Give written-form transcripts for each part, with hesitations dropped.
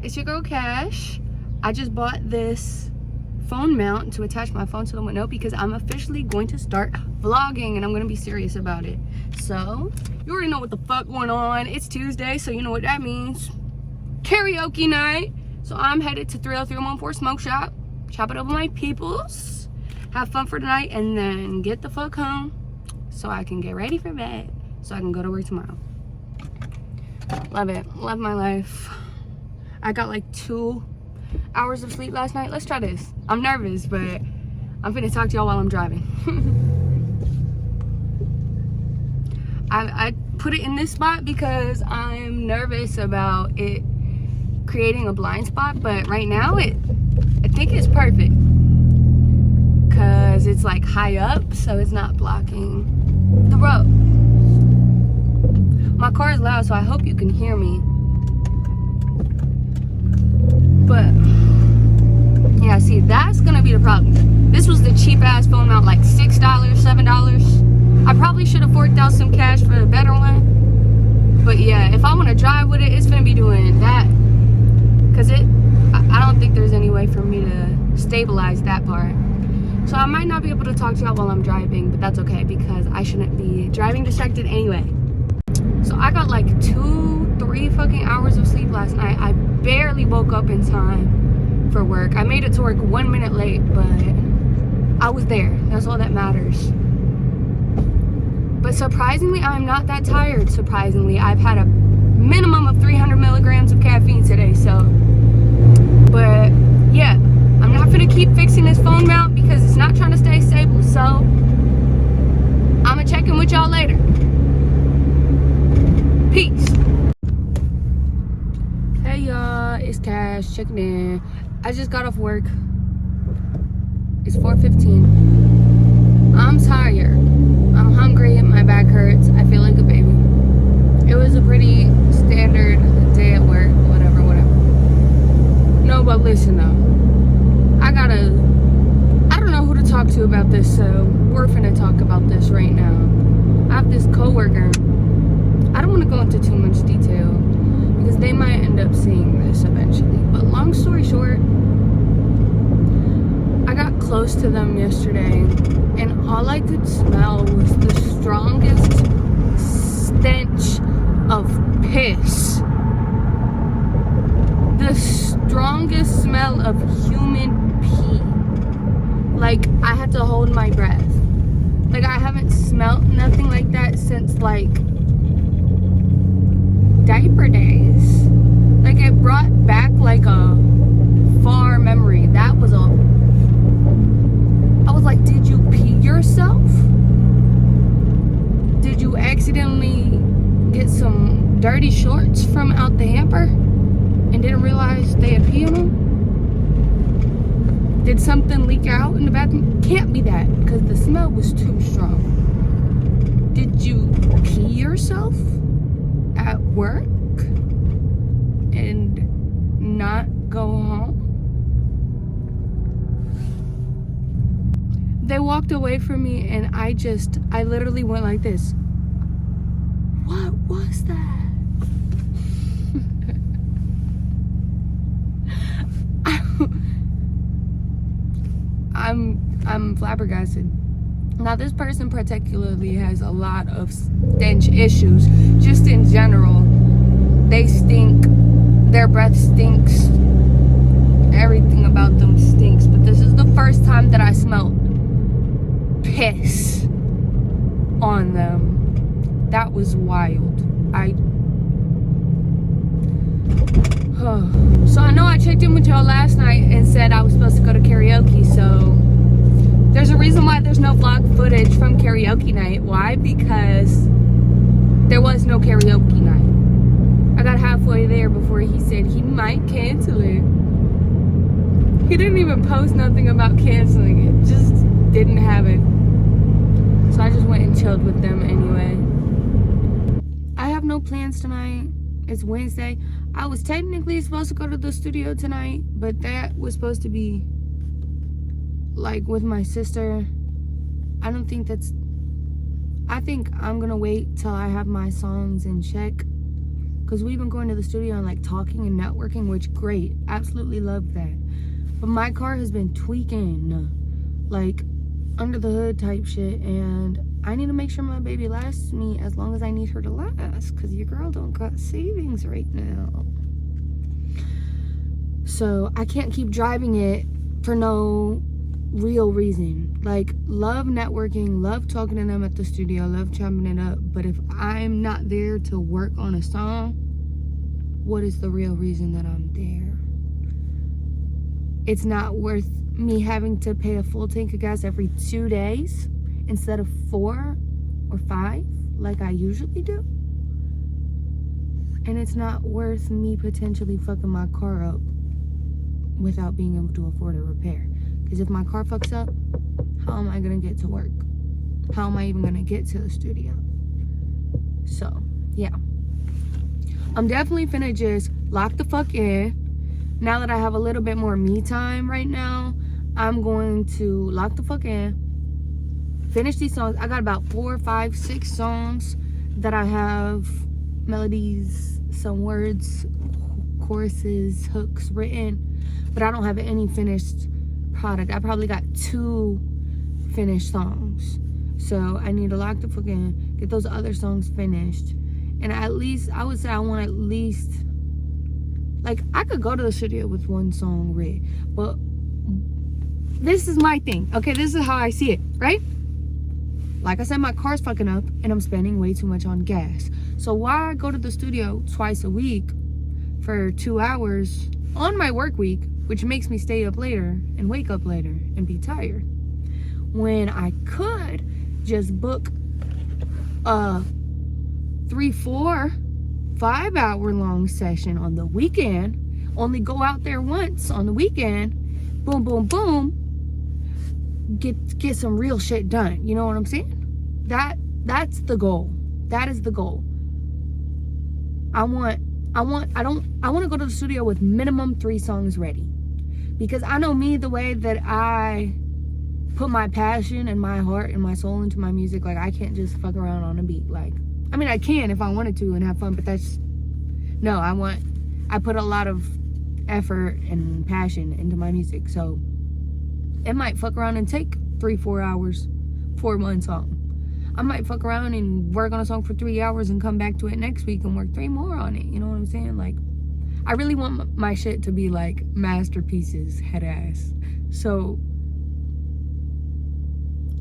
it's your girl Kash. I just bought this phone mount to attach my phone to the window because I'm officially going to start vlogging and I'm going to be serious about it. So, you already know what the fuck going on. It's Tuesday, so you know what that means. Karaoke night. So I'm headed to 30314 Smoke Shop. Chop it up with my peoples. Have fun for tonight and then get the fuck home so I can get ready for bed so I can go to work tomorrow. Love it. Love my life. I got like 2 hours of sleep last night. Let's try this. I'm nervous, but I'm finna talk to y'all while I'm driving. I put it in this spot because I'm nervous about it creating a blind spot, but right now I think it's perfect because it's like high up, so it's not blocking the road. My car is loud, so I hope you can hear me. But yeah, see, that's gonna be the problem. This was the cheap ass phone mount, like $6, $7. I probably should have forked out some cash for a better one. But yeah, if I want to drive with it, it's gonna be doing that. Cause I don't think there's any way for me to stabilize that part. So I might not be able to talk to y'all while I'm driving, but that's okay because I shouldn't be driving distracted anyway. So I got like 2-3 fucking hours of sleep last night. I barely woke up in time for work. I made it to work 1 minute late, but I was there. That's all that matters. But surprisingly, I'm not that tired. Surprisingly, I've had a minimum of 300 milligrams of caffeine today, so. But yeah, I'm not gonna keep fixing this phone mount because it's not trying to stay stable, so I'm gonna check in with y'all later. Peace. Hey y'all, it's Kash checking in. I just got off work. It's 4:15. I'm tired. I'm hungry. My back hurts. I feel like a baby. It was a pretty standard day at work. Whatever. No, but listen though. I don't know who to talk to about this, so we're finna talk about this right now. I have this coworker. I don't want to go into too much detail because they might end up seeing this eventually. But long story short, I got close to them yesterday and all I could smell was the strongest stench of piss. The strongest smell of human pee. Like, I had to hold my breath. Like, I haven't smelled nothing like that since like diaper days. Like, it brought back like a far memory. That was all. I was like, did you pee yourself? Did you accidentally get some dirty shorts from out the hamper and didn't realize they had pee on them? Did something leak out in the bathroom? Can't be that because the smell was too strong. Did you pee yourself at work and not go home? They walked away from me and I literally went like this. What was that? I'm flabbergasted. Now, this person particularly has a lot of stench issues. Just in general, they stink. Their breath stinks. Everything about them stinks. But this is the first time that I smelled piss on them. That was wild. So I know I checked in with y'all last night and said I was supposed to go to karaoke, so there's a reason why there's no vlog footage from karaoke night. Why? Because there was no karaoke night. I got halfway there before he said he might cancel it. He didn't even post nothing about canceling it. Just didn't have it. So I just went and chilled with them anyway. I have no plans tonight. It's Wednesday. I was technically supposed to go to the studio tonight, but that was supposed to be like with my sister. I think I'm gonna wait till I have my songs in check because we've been going to the studio and like talking and networking, which great, absolutely love that. But my car has been tweaking, like under the hood type shit, and I need to make sure my baby lasts me as long as I need her to last, because your girl don't got savings right now. So I can't keep driving it for no real reason. Like, love networking, love talking to them at the studio, love chopping it up, but if I'm not there to work on a song, what is the real reason that I'm there? It's not worth me having to pay a full tank of gas every 2 days instead of 4 or 5 like I usually do. And it's not worth me potentially fucking my car up without being able to afford a repair. Because if my car fucks up, how am I gonna get to work? How am I even gonna get to the studio? So, yeah. I'm definitely finna just lock the fuck in. Now that I have a little bit more me time right now, I'm going to lock the fuck in, finish these songs. I got about 4, 5, 6 songs that I have melodies, some words, choruses, hooks written, but I don't have any finished product. I probably got 2 finished songs. So I need to lock the fuck in, get those other songs finished. And at least, I would say I want at least, like, I could go to the studio with 1 song ready, but this is my thing, okay? This is how I see it, right? Like I said, my car's fucking up and I'm spending way too much on gas. So why go to the studio twice a week for 2 hours on my work week, which makes me stay up later and wake up later and be tired, when I could just book a 3, 4, 5 hour long session on the weekend, only go out there once on the weekend, boom, boom, boom, get some real shit done. You know what I'm saying? That's the goal. That is the goal. I want to go to the studio with minimum 3 songs ready, because I know me, the way that I put my passion and my heart and my soul into my music. Like, I can't just fuck around on a beat. Like, I mean, I can if I wanted to and have fun, but that's, no, I put a lot of effort and passion into my music. So it might fuck around and take 3, 4 hours for 1 song. I might fuck around and work on a song for 3 hours and come back to it next week and work 3 more on it. You know what I'm saying? Like, I really want my shit to be like masterpieces, head ass. So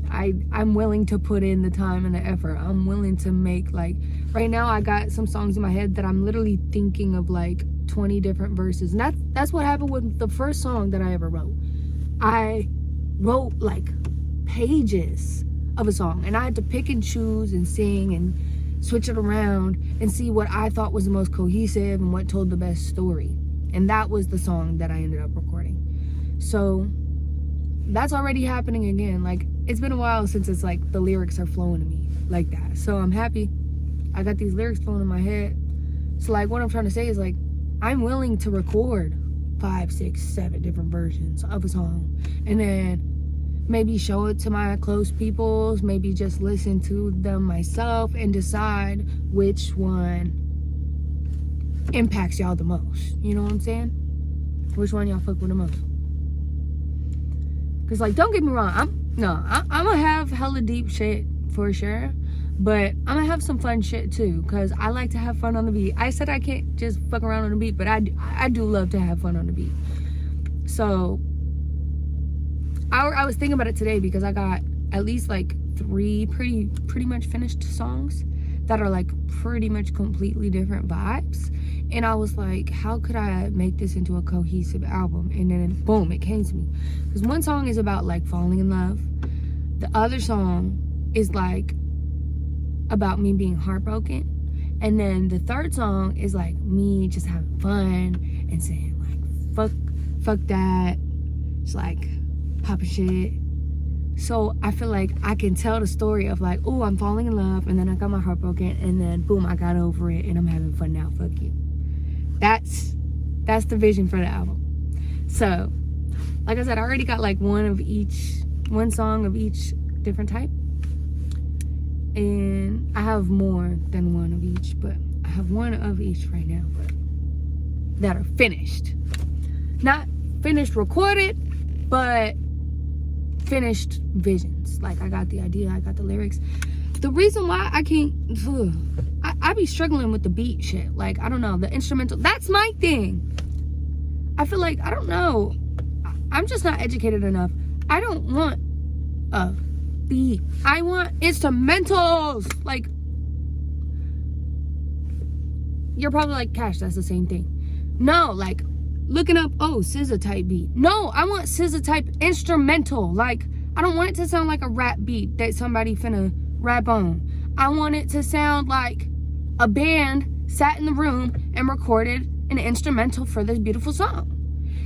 I'm willing to put in the time and the effort. I'm willing to make, like, right now I got some songs in my head that I'm literally thinking of like 20 different verses. And that's what happened with the first song that I ever wrote. I wrote like pages of a song, and I had to pick and choose and sing and switch it around and see what I thought was the most cohesive and what told the best story. And that was the song that I ended up recording. So that's already happening again. Like, it's been a while since it's like the lyrics are flowing to me like that. So I'm happy I got these lyrics flowing in my head. So like, what I'm trying to say is, like, I'm willing to record 5, 6, 7 different versions of a song, and then maybe show it to my close peoples, maybe just listen to them myself and decide which one impacts y'all the most. You know what I'm saying? Which one y'all fuck with the most? Because, like, don't get me wrong, I'm gonna have hella deep shit for sure, but I'm gonna have some fun shit too, because I like to have fun on the beat. I said I can't just fuck around on the beat, but I do love to have fun on the beat. So I was thinking about it today, because I got at least like 3 pretty much finished songs that are like pretty much completely different vibes, and I was like, how could I make this into a cohesive album? And then boom, it came to me, because one song is about like falling in love, the other song is like about me being heartbroken, and then the third song is like me just having fun and saying like fuck that, it's like popping shit. So I feel like I can tell the story of like, oh, I'm falling in love, and then I got my heart broken, and then boom, I got over it, and I'm having fun now, fuck you. That's the vision for the album. So like I said, I already got like one song of each different type, and I have more than one of each, but I have one of each right now, but that are finished. Not finished recorded, but finished visions. Like, I got the idea, I got the lyrics. The reason why I can't, I be struggling with the beat shit. Like, I don't know, the instrumental, that's my thing. I feel like, I don't know, I'm just not educated enough. I don't want a beat. I want instrumentals. Like, you're probably like, Cash, that's the same thing. No, like, looking up, oh, SZA type beat. No, I want SZA type instrumental. Like, I don't want it to sound like a rap beat that somebody finna rap on. I want it to sound like a band sat in the room and recorded an instrumental for this beautiful song.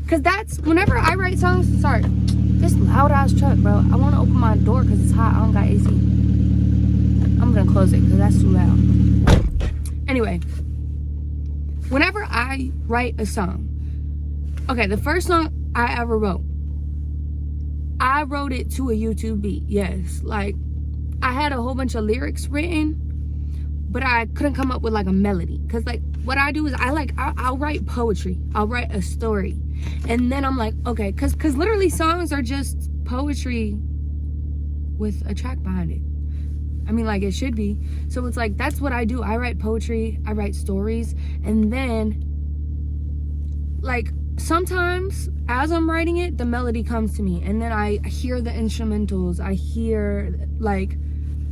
Because that's, whenever I write songs, sorry, this loud ass truck, bro. I want to open my door because it's hot. I don't got AC. I'm gonna close it because that's too loud. Anyway, whenever I write a song, okay, the first song I ever wrote, I wrote it to a YouTube beat. Yes, like, I had a whole bunch of lyrics written, but I couldn't come up with like a melody. Because like, what I do is I'll write poetry. I'll write a story. And then I'm like, okay, because literally songs are just poetry with a track behind it. I mean, like, it should be. So it's like, that's what I do. I write poetry, I write stories, and then, like, sometimes as I'm writing it, the melody comes to me, and then I hear the instrumentals, I hear, like,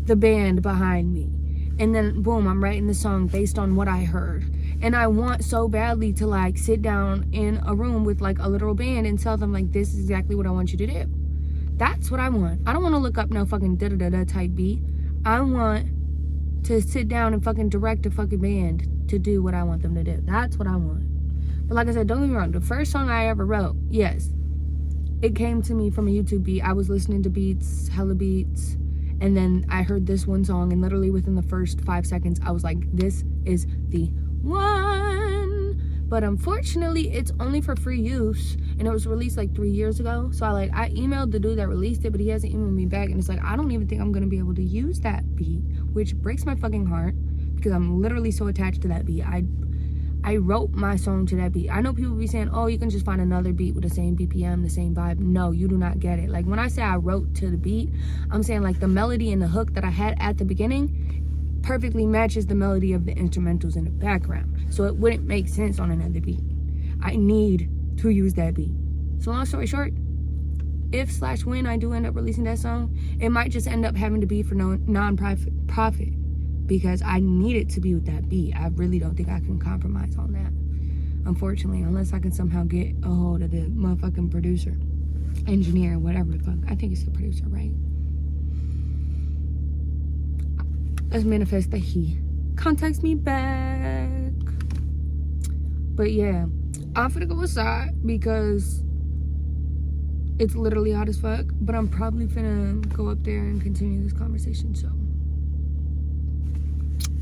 the band behind me, and then boom, I'm writing the song based on what I heard. And I want so badly to, like, sit down in a room with, like, a literal band and tell them, like, this is exactly what I want you to do. That's what I want. I don't want to look up no fucking da-da-da-da type beat. I want to sit down and fucking direct a fucking band to do what I want them to do. That's what I want. But like I said, don't get me wrong. The first song I ever wrote, yes, it came to me from a YouTube beat. I was listening to beats, hella beats, and then I heard this one song, and literally within the first 5 seconds, I was like, this is the one. But unfortunately, it's only for free use, and it was released like 3 years ago. So I emailed the dude that released it, but he hasn't emailed me back, and it's like, I don't even think I'm gonna be able to use that beat, which breaks my fucking heart because I'm literally so attached to that beat. I wrote my song to that beat. I know people be saying, oh, you can just find another beat with the same BPM, the same vibe. No, you do not get it. Like, when I say I wrote to the beat, I'm saying, like, the melody and the hook that I had at the beginning perfectly matches the melody of the instrumentals in the background. So it wouldn't make sense on another beat. I need to use that beat. So long story short, if/when I do end up releasing that song, it might just end up having to be for non-profit. Because I need it to be with that beat. I really don't think I can compromise on that, unfortunately, unless I can somehow get a hold of the motherfucking producer, engineer, whatever the fuck. I think it's the producer, right? Let's manifest that he contacts me back. But yeah, I'm finna go outside because it's literally hot as fuck. But I'm probably finna go up there and continue this conversation, so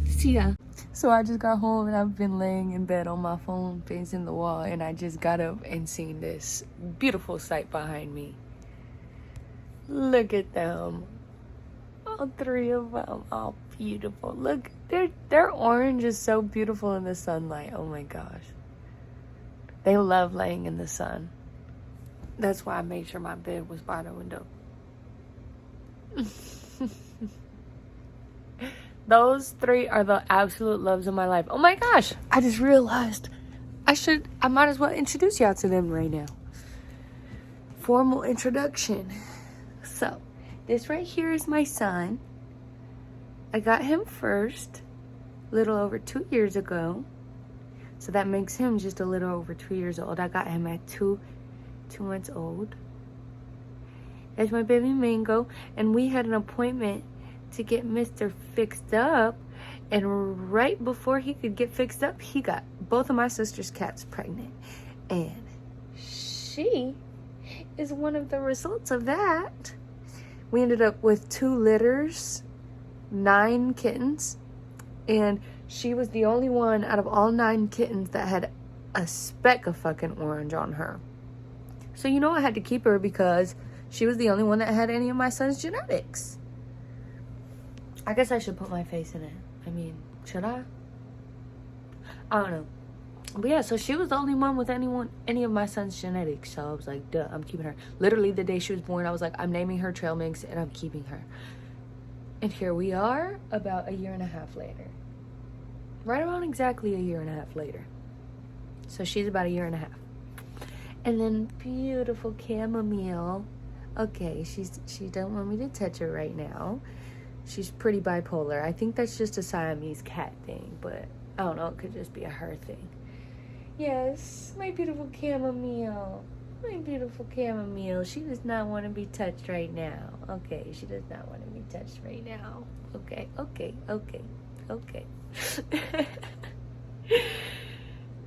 see ya. So I just got home and I've been laying in bed on my phone facing the wall, and I just got up and seen this beautiful sight behind me. Look at them. All three of them, all beautiful. Look, their orange is so beautiful in the sunlight. Oh my gosh. They love laying in the sun. That's why I made sure my bed was by the window. Those three are the absolute loves of my life. Oh my gosh, I just realized I might as well introduce y'all to them right now. Formal introduction. So, this right here is my son. I got him first, a little over 2 years ago. So that makes him just a little over 2 years old. I got him at two months old. That's my baby Mango. And we had an appointment to get Mr. fixed up, and right before he could get fixed up, he got both of my sister's cats pregnant, and she is one of the results of that. We ended up with 2 litters, 9 kittens, and she was the only one out of all 9 kittens that had a speck of fucking orange on her. So you know I had to keep her because she was the only one that had any of my son's genetics. I guess I should put my face in it. I mean, should I? I don't know. But yeah, so she was the only one with any of my son's genetics. So I was like, duh, I'm keeping her. Literally the day she was born, I was like, I'm naming her Trail Mix and I'm keeping her. And here we are about a year and a half later. Right around exactly a year and a half later. So she's about a year and a half. And then beautiful chamomile. Okay, she don't want me to touch her right now. She's pretty bipolar. I think that's just a Siamese cat thing, but I don't know, it could just be a her thing. Yes, my beautiful chamomile. My beautiful chamomile. She does not want to be touched right now. Okay, she does not want to be touched right now. Okay.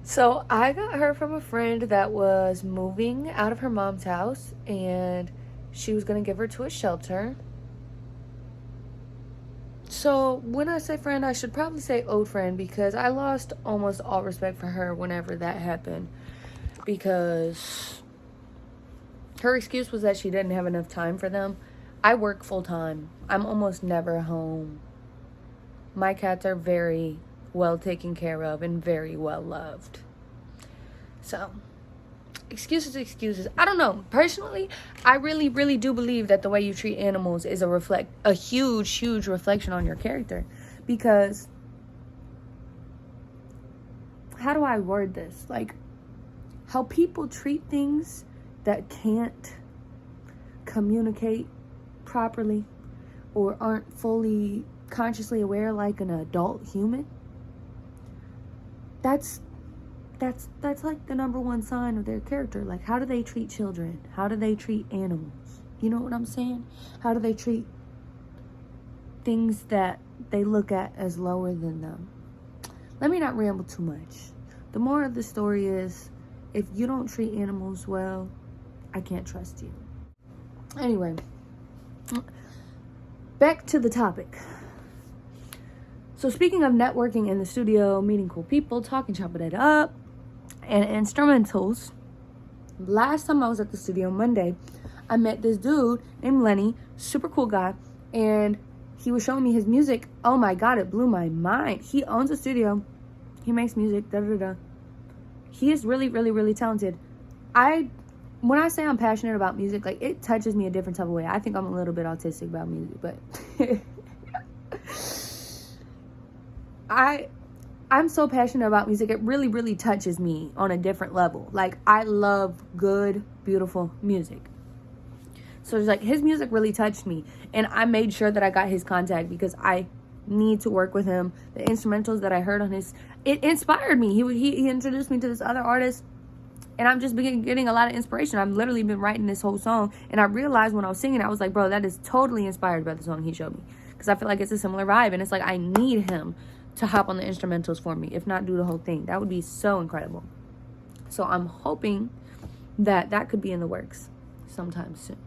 So I got her from a friend that was moving out of her mom's house, and she was going to give her to a shelter. So when I say friend, I should probably say old friend, because I lost almost all respect for her whenever that happened, because her excuse was that she didn't have enough time for them. I work full time. I'm almost never home. My cats are very well taken care of and very well loved. So, excuses. I don't know. Personally, I really do believe that the way you treat animals is a huge reflection on your character. Because, how do I word this? Like, how people treat things that can't communicate properly or aren't fully consciously aware like an adult human. That's like the number one sign of their character. Like, how do they treat children? How do they treat animals? You know what I'm saying? How do they treat things that they look at as lower than them? Let me not ramble too much. The moral of the story is, if you don't treat animals well, I can't trust you. Anyway, back to the topic. So speaking of networking in the studio, meeting cool people, talking, chopping it up, and instrumentals, last time I was at the studio, Monday, I met this dude named Lenny, super cool guy, and he was showing me his music. Oh my God, it blew my mind. He owns a studio. He makes music, He is really talented. When I say I'm passionate about music, like, it touches me a different type of way. I think I'm a little bit autistic about music, but I'm so passionate about music. It really touches me on a different level. Like, I love good, beautiful music. So it's like, his music really touched me, and I made sure that I got his contact because I need to work with him. The instrumentals that I heard on it inspired me. He introduced me to this other artist, and I'm just getting a lot of inspiration. I've literally been writing this whole song, and I realized when I was singing, I was like, bro, that is totally inspired by the song he showed me, because I feel like it's a similar vibe, and it's like, I need him to hop on the instrumentals for me, if not do the whole thing. That would be so incredible. So I'm hoping that could be in the works sometime soon,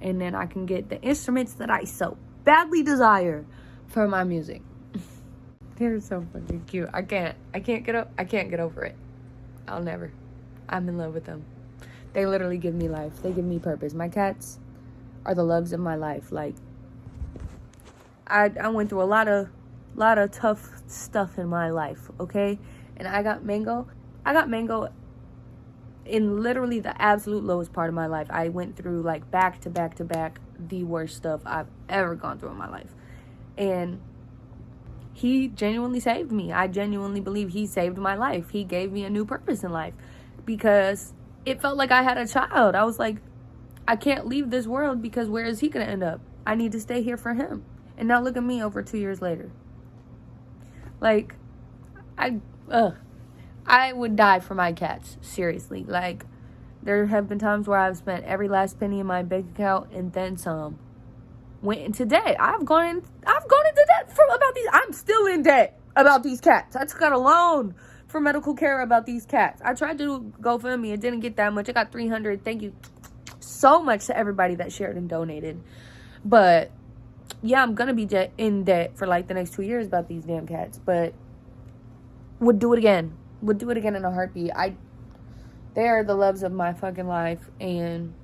and then I can get the instruments that I so badly desire for my music. They're so fucking cute. I can't get over it. I'll never. I'm in love with them. They literally give me life. They give me purpose. My cats are the loves of my life. Like, I went through a lot of tough stuff in my life, okay? And I got Mango in literally the absolute lowest part of my life. I went through, like, back to back the worst stuff I've ever gone through in my life. And he genuinely saved me. I genuinely believe he saved my life. He gave me a new purpose in life, because it felt like I had a child. I was like, I can't leave this world, because where is he going to end up? I need to stay here for him. And now look at me over 2 years later. Like, I would die for my cats. Seriously. Like, there have been times where I've spent every last penny in my bank account and then some. Went into debt. I've gone into debt about these. I'm still in debt about these cats. I took out a loan for medical care about these cats. I tried to GoFundMe. It didn't get that much. I got $300. Thank you so much to everybody that shared and donated. But yeah, I'm gonna be in debt for like the next 2 years about these damn cats. But would do it again. Would do it again in a heartbeat. They are the loves of my fucking life, and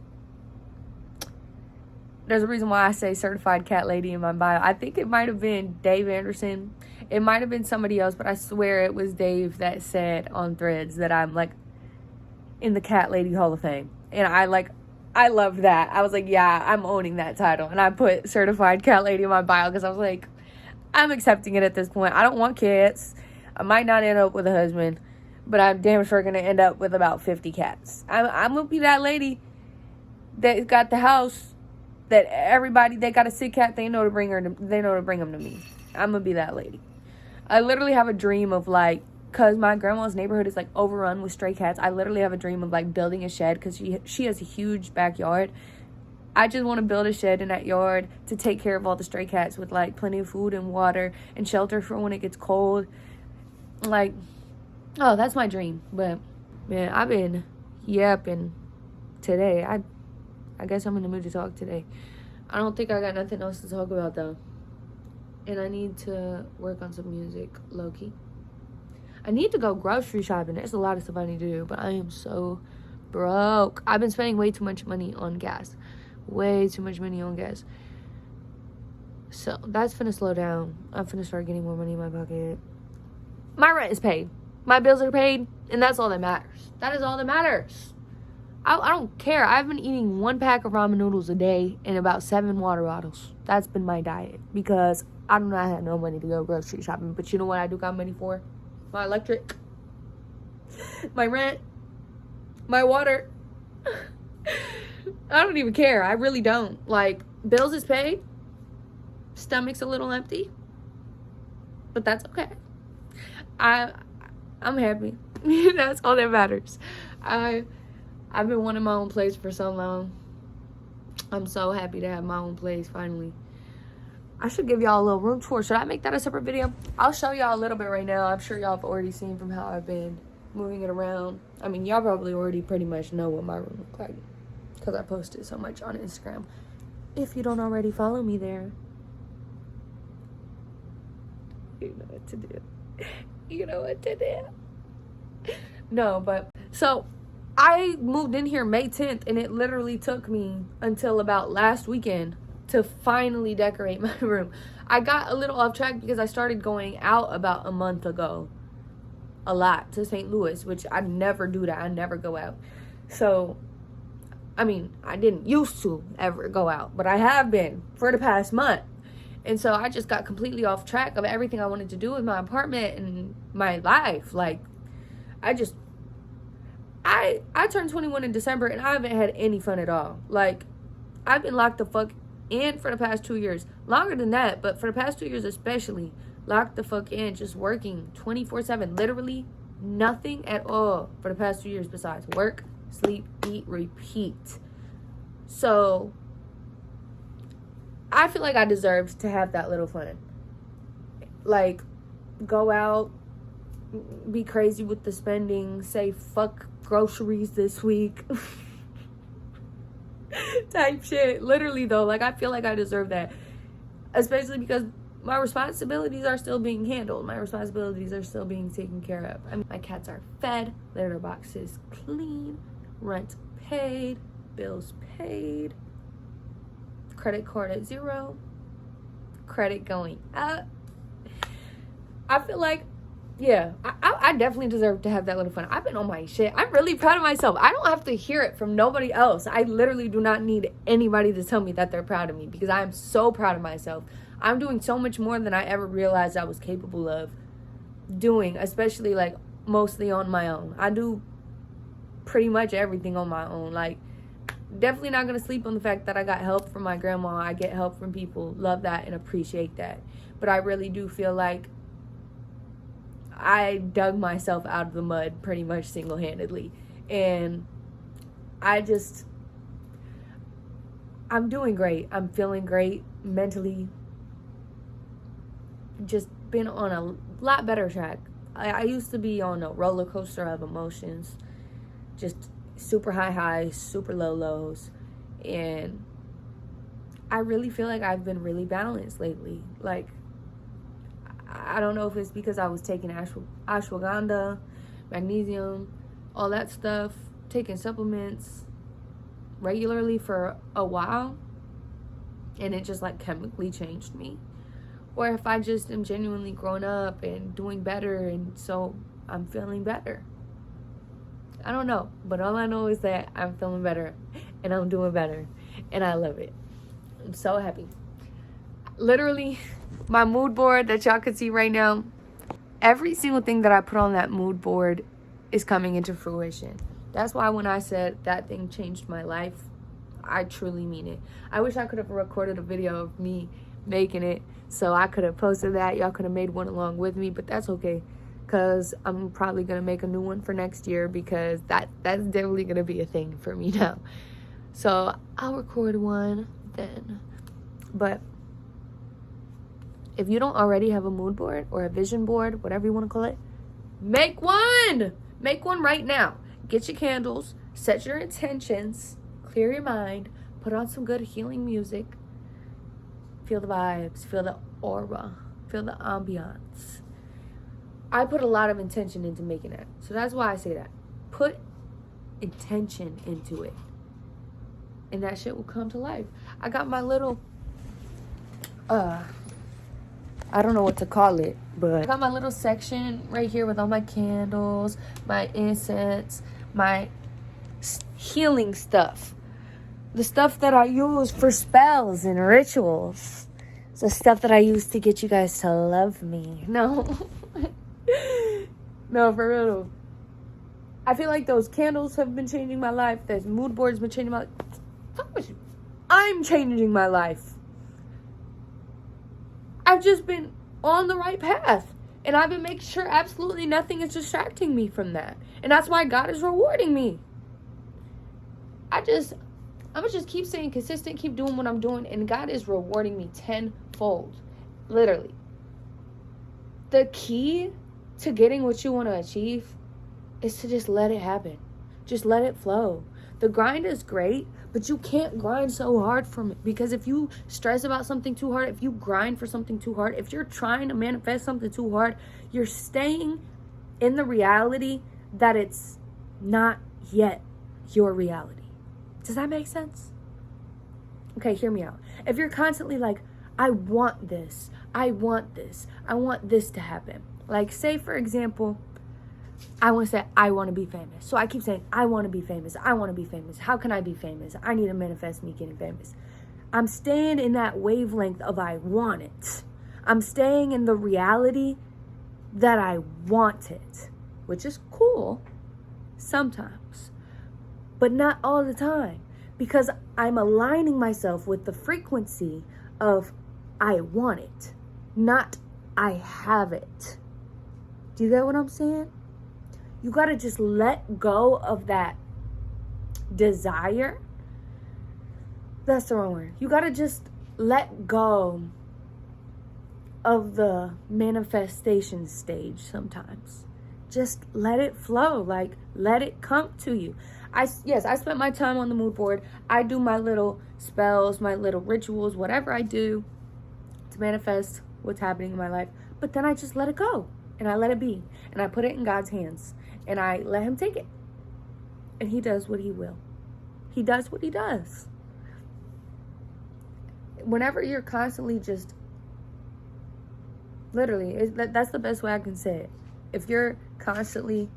there's a reason why I say certified cat lady in my bio. I think it might have been Dave Anderson. It might have been somebody else, but I swear it was Dave that said on Threads that I'm like in the cat lady hall of fame. And I love that. I was like, yeah, I'm owning that title. And I put certified cat lady in my bio because I was like, I'm accepting it at this point. I don't want kids. I might not end up with a husband, but I'm damn sure going to end up with about 50 cats. I'm going to be that lady that got the house that everybody, they got a sick cat, they know to bring them to me. I'm going to be that lady. I literally have a dream of like, because my grandma's neighborhood is like overrun with stray cats. I literally have a dream of like building a shed because she has a huge backyard. I just want to build a shed in that yard to take care of all the stray cats with like plenty of food and water and shelter for when it gets cold. Like, oh, that's my dream. But man, I've been yapping today. I guess I'm in the mood to talk today. I don't think I got nothing else to talk about though. And I need to work on some music, low-key. I need to go grocery shopping. There's a lot of stuff I need to do, but I am so broke. I've been spending way too much money on gas. Way too much money on gas. So that's finna slow down. I'm finna start getting more money in my pocket. My rent is paid. My bills are paid. And that's all that matters. That is all that matters. I don't care. I've been eating 1 pack of ramen noodles a day and about 7 water bottles. That's been my diet. Because I do not have no money to go grocery shopping. But you know what I do got money for? My electric, my rent, my water. I don't even care. I really don't. Like, bills is paid. Stomach's a little empty. But that's okay. I'm happy. That's all that matters. I've been wanting my own place for so long. I'm so happy to have my own place finally. I should give y'all a little room tour. Should I make that a separate video? I'll show y'all a little bit right now. I'm sure y'all have already seen from how I've been moving it around. I mean, y'all probably already pretty much know what my room looks like because I posted so much on Instagram. If you don't already follow me there, you know what to do. You know what to do. No, but so I moved in here May 10th and it literally took me until about last weekend to finally decorate my room. I got a little off track because I started going out about a month ago a lot to St. Louis, which I never do that. I never go out. So, I mean, I didn't used to ever go out, but I have been for the past month. And so I just got completely off track of everything I wanted to do with my apartment and my life. Like, I turned 21 in December and I haven't had any fun at all. Like, I've been locked the fuck in for the past 2 years. Longer than that, but for the past 2 years especially, locked the fuck in, just working 24/7. Literally nothing at all for the past 2 years besides work, sleep, eat, repeat. So I feel like I deserved to have that little fun. Like, go out, be crazy with the spending, say fuck groceries this week. Type shit. Literally though, like, I feel like I deserve that. Especially because my responsibilities are still being handled. My responsibilities are still being taken care of. I mean, my cats are fed, litter box is clean, rent paid, bills paid, credit card at 0, credit going up. I feel like, yeah, I definitely deserve to have that little fun. I've been on my shit. I'm really proud of myself. I don't have to hear it from nobody else. I literally do not need anybody to tell me that they're proud of me because I am so proud of myself. I'm doing so much more than I ever realized I was capable of doing, especially like mostly on my own. I do pretty much everything on my own. Like, definitely not going to sleep on the fact that I got help from my grandma. I get help from people. Love that and appreciate that. But I really do feel like I dug myself out of the mud pretty much single-handedly. And I'm doing great. I'm feeling great mentally. Just been on a lot better track. I used to be on a roller coaster of emotions. Just super high highs, super low lows. And I really feel like I've been really balanced lately. Like, I don't know if it's because I was taking ashwagandha, magnesium, all that stuff, taking supplements regularly for a while. and it just like chemically changed me, or if I just am genuinely grown up and doing better, and so I'm feeling better. I don't know, but all I know is that I'm feeling better and I'm doing better, and I love it. I'm so happy. Literally, my mood board that y'all can see right now, every single thing that I put on that mood board is coming into fruition. That's why when I said that thing changed my life, I truly mean it. I wish I could have recorded a video of me making it so I could have posted that. Y'all could have made one along with me, but that's okay, because I'm probably going to make a new one for next year, because that's definitely going to be a thing for me now. So I'll record one then. But if you don't already have a mood board or a vision board, whatever you want to call it, make one. Make one right now. Get your candles, set your intentions, clear your mind, put on some good healing music. Feel the vibes, feel the aura, feel the ambiance. I put a lot of intention into making that. So that's why I say that. Put intention into it, and that shit will come to life. I got my little, I don't know what to call it, but I got my little section right here with all my candles, my incense, my healing stuff. The stuff that I use for spells and rituals. It's the stuff that I use to get you guys to love me. No. No, for real. I feel like those candles have been changing my life. Those mood boards have been changing my life. Fuck with you. I'm changing my life. I've just been on the right path. And I've been making sure absolutely nothing is distracting me from that. And that's why God is rewarding me. I'm going to just keep staying consistent, keep doing what I'm doing, and God is rewarding me tenfold. Literally. The key to getting what you want to achieve is to just let it happen. Just let it flow. The grind is great, but you can't grind so hard from it. Because if you stress about something too hard, if you grind for something too hard, if you're trying to manifest something too hard, you're staying in the reality that it's not yet your reality. Does that make sense? Okay, hear me out. If you're constantly like, I want this, I want this, I want this to happen. Like, say, for example, I want to say, I want to be famous. So I keep saying, I want to be famous. I want to be famous. How can I be famous? I need to manifest me getting famous. I'm staying in that wavelength of I want it. I'm staying in the reality that I want it, which is cool sometimes, but not all the time, because I'm aligning myself with the frequency of I want it, not I have it. Do you get what I'm saying? You got to just let go of that desire. That's the wrong word. You got to just let go of the manifestation stage sometimes. Just let it flow. Like, let it come to you. I spent my time on the mood board. I do my little spells, my little rituals, whatever I do to manifest what's happening in my life. But then I just let it go. And I let it be. And I put it in God's hands. And I let him take it. And he does what he will. He does what he does. Whenever you're constantly just, literally, that's the best way I can say it. If you're constantly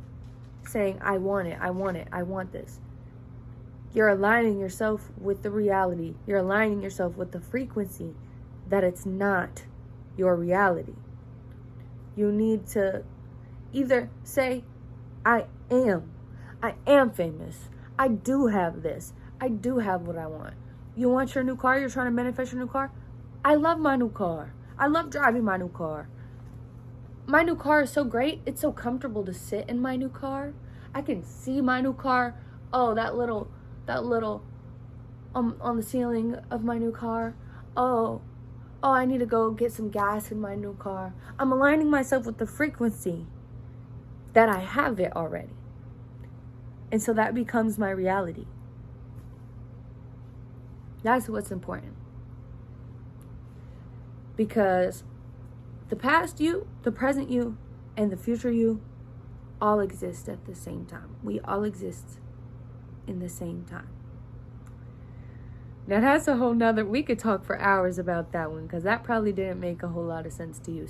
saying, I want it, I want it, I want this, you're aligning yourself with the reality. You're aligning yourself with the frequency that it's not your reality. You need to either say, I am famous. I do have this. I do have what I want. You want your new car? You're trying to manifest your new car? I love my new car. I love driving my new car. My new car is so great. It's so comfortable to sit in my new car. I can see my new car. Oh, that little on the ceiling of my new car. Oh, I need to go get some gas in my new car. I'm aligning myself with the frequency that I have it already. And so that becomes my reality. That's what's important. Because the past you, the present you, and the future you all exist at the same time. We all exist in the same time. Now that's a whole nother, we could talk for hours about that one, because that probably didn't make a whole lot of sense to you.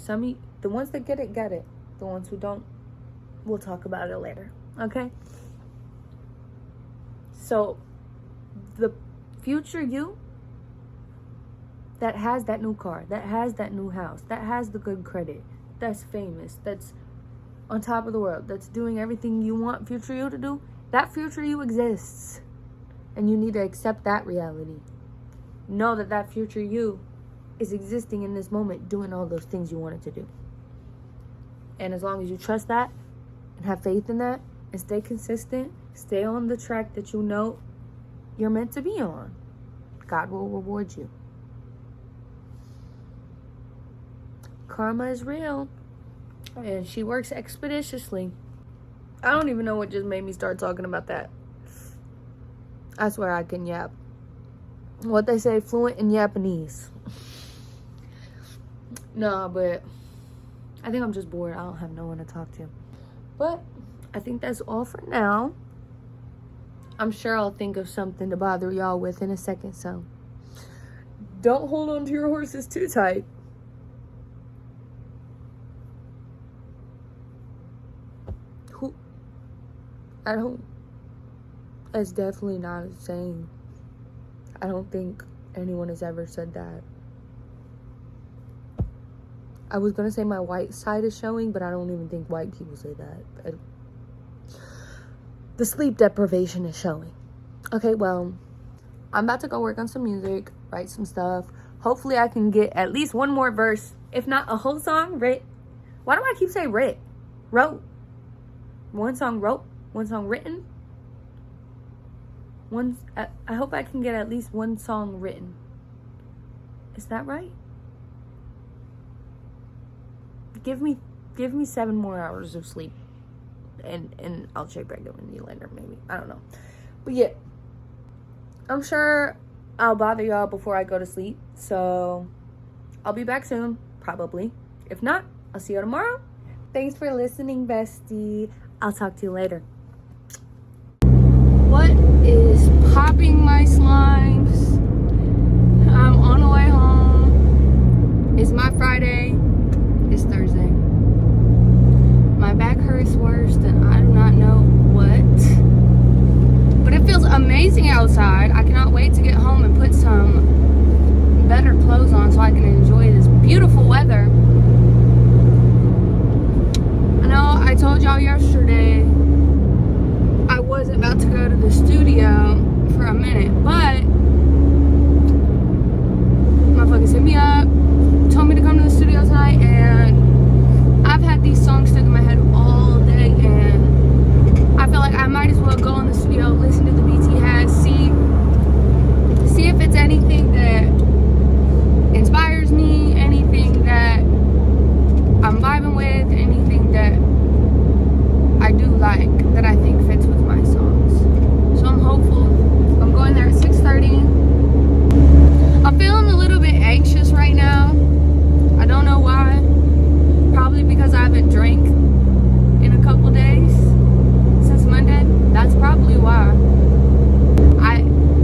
The ones that get it, get it. The ones who don't, we'll talk about it later, okay? So, the future you that has that new car, that has that new house, that has the good credit, that's famous, that's on top of the world, that's doing everything you want future you to do, that future you exists. And you need to accept that reality. Know that that future you is existing in this moment, doing all those things you wanted to do. And as long as you trust that and have faith in that and stay consistent, stay on the track that you know you're meant to be on, God will reward you. Karma is real, and she works expeditiously. I don't even know what just made me start talking about that. I swear I can yap. What they say, fluent in Japanese. No, but I think I'm just bored. I don't have no one to talk to. But I think that's all for now. I'm sure I'll think of something to bother y'all with in a second, so don't hold on to your horses too tight. Who? At home. That's definitely not a saying. I don't think anyone has ever said that. I was gonna say my white side is showing, but I don't even think white people say that. The sleep deprivation is showing. Okay, well, I'm about to go work on some music, write some stuff. Hopefully I can get at least one more verse, if not a whole song writ. Why do I keep saying writ? Wrote. One song wrote, one song written. I hope I can get at least one song written. Is that right? Give me 7 more hours of sleep, and I'll check back in with you later, maybe. I don't know. But yeah, I'm sure I'll bother y'all before I go to sleep. So I'll be back soon, probably. If not, I'll see you tomorrow. Thanks for listening, bestie. I'll talk to you later. What is popping, my slimes? I'm on the way home. It's my Friday. It's Thursday. My back hurts worse than I do not know what. But it feels amazing outside. I cannot wait to get home and put some better clothes on so I can enjoy this beautiful weather. I know I told y'all yesterday I wasn't about to go to the studio for a minute, but motherfuckers hit me up, told me to come to the studio tonight, and I've had these songs stuck in my head all day, and I feel like I might as well go in the studio, listen to the beats he has, see if it's anything that inspires me, anything that I'm vibing with, anything that I do like, that I think fits with my songs. So I'm hopeful. I'm going there at 6:30. I'm feeling a little bit anxious right now. I don't know why. Probably because I haven't drank in a couple days since Monday. That's probably why.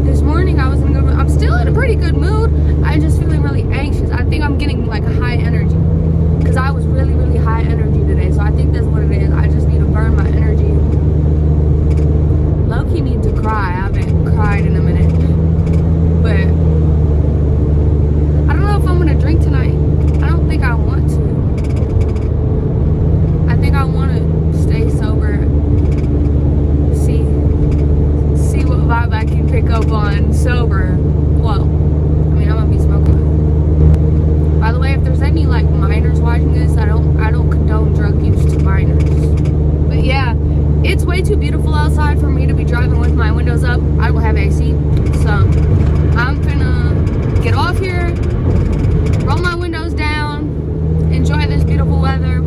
This morning I was in a good mood. I'm still in a pretty good mood. I'm just feeling really anxious. I think I'm getting like a high energy because I was really, really high energy today. So I think that's what it is. I just need to burn my energy. Low-key need to cry. I haven't cried in a minute. But I don't know if I'm gonna drink tonight. I don't think I want to. I think I want to stay sober. See what vibe I can pick up on sober. Well, I mean, I'm gonna be smoking. By the way, if there's any like minors watching this, I don't condone drug use to minors. But yeah, it's way too beautiful outside for me to be driving with my windows up. I will have AC, so I'm gonna get off here, roll my windows down, enjoy this beautiful weather,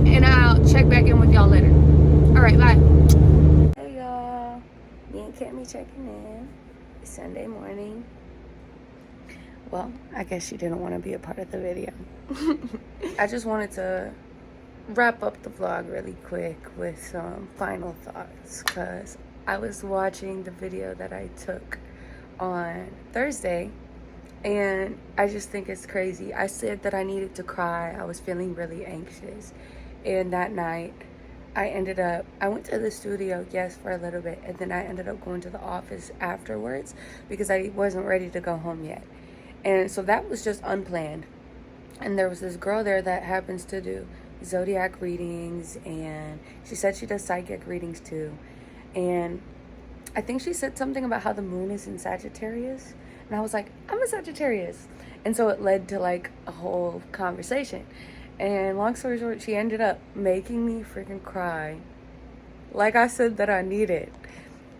and I'll check back in with y'all later. All right, bye. Hey y'all, me and Cammy checking in. It's Sunday morning. Well, I guess she didn't want to be a part of the video. I just wanted to wrap up the vlog really quick with some final thoughts, because I was watching the video that I took on Thursday, and I just think it's crazy. I said that I needed to cry. I was feeling really anxious. And that night, I went to the studio, yes, for a little bit, and then I ended up going to the office afterwards because I wasn't ready to go home yet. And so that was just unplanned. And there was this girl there that happens to do zodiac readings, and she said she does psychic readings too. And I think she said something about how the moon is in Sagittarius. And I was like, I'm a Sagittarius. And so it led to like a whole conversation. And long story short, she ended up making me freaking cry. Like I said that I needed.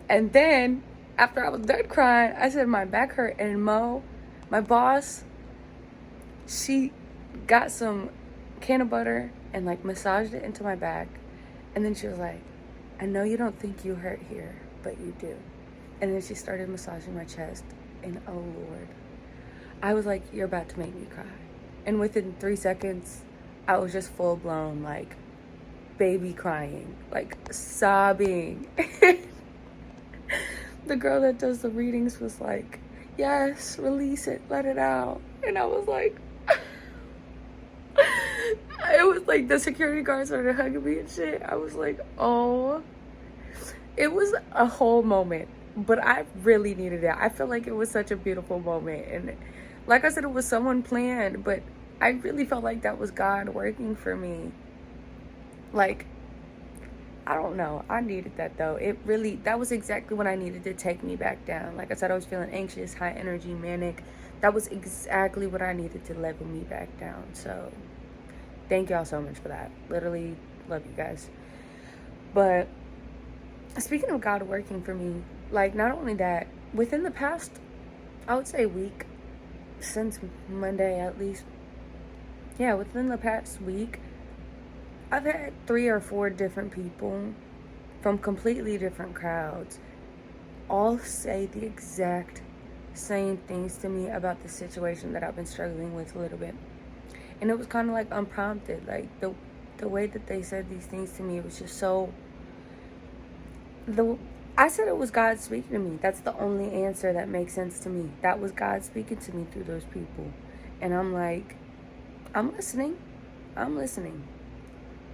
And then after I was done crying, I said my back hurt. And Mo, my boss, she got some can of butter and like massaged it into my back. And then she was like, I know you don't think you hurt here, but you do. And then she started massaging my chest. And oh Lord, I was like, you're about to make me cry. And within 3 seconds, I was just full blown like baby crying, like sobbing. The girl that does the readings was like, yes, release it, let it out. And I was like, it was like the security guard started hugging me and shit. I was like, oh, it was a whole moment, but I really needed it. I feel like it was such a beautiful moment. And like I said, it was someone planned, but I really felt like that was God working for me. Like, I don't know. I needed that though. That was exactly what I needed to take me back down. Like I said, I was feeling anxious, high energy, manic. That was exactly what I needed to level me back down. So thank y'all so much for that. Literally love you guys. But speaking of God working for me, like not only that, within the past, I would say week, since Monday at least, yeah, within the past week, I've had 3 or 4 different people from completely different crowds all say the exact same things to me about the situation that I've been struggling with a little bit. And it was kind of like unprompted. Like the way that they said these things to me, it was just so... I said it was God speaking to me. That's the only answer that makes sense to me. That was God speaking to me through those people. And I'm like, I'm listening.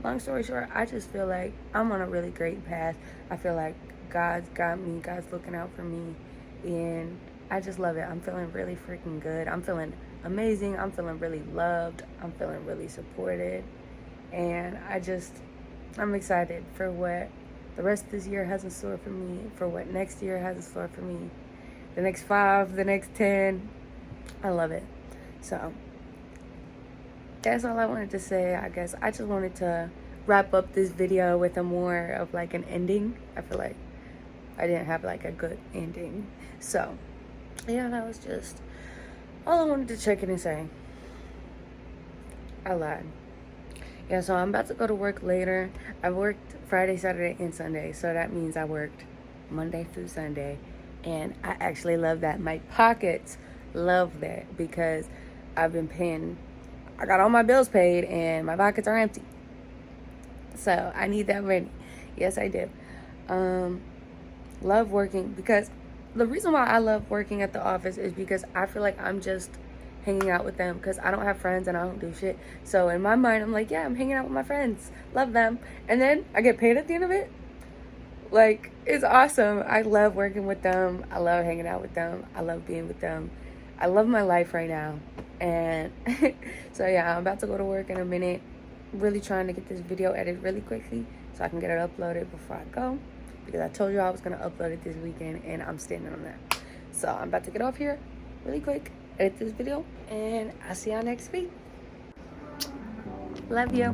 Long story short, I just feel like I'm on a really great path. I feel like God's got me. God's looking out for me. And I just love it. I'm feeling really freaking good. I'm feeling amazing. I'm feeling really loved. I'm feeling really supported. And I'm excited for what the rest of this year has in store for me, for what next year has in store for me, the next 5, the next 10. I love it. So that's all I wanted to say. I guess I just wanted to wrap up this video with a more of like an ending. I feel like I didn't have like a good ending. So yeah, that was just all I wanted to check in and say. I lied. Yeah, so I'm about to go to work later. I worked Friday, Saturday, and Sunday. So that means I worked Monday through Sunday. And I actually love that. My pockets love that because I've been paying... I got all my bills paid and my pockets are empty. So I need that money. Yes, I do. Love working because the reason why I love working at the office is because I feel like I'm just hanging out with them because I don't have friends and I don't do shit. So in my mind, I'm like, yeah, I'm hanging out with my friends. Love them. And then I get paid at the end of it. Like, it's awesome. I love working with them. I love hanging out with them. I love being with them. I love my life right now. And so yeah, I'm about to go to work in a minute. Really trying to get this video edited really quickly so I can get it uploaded before I go, because I told you I was going to upload it this weekend and I'm standing on that. So I'm about to get off here really quick, edit this video, and I'll see y'all next week. Love you.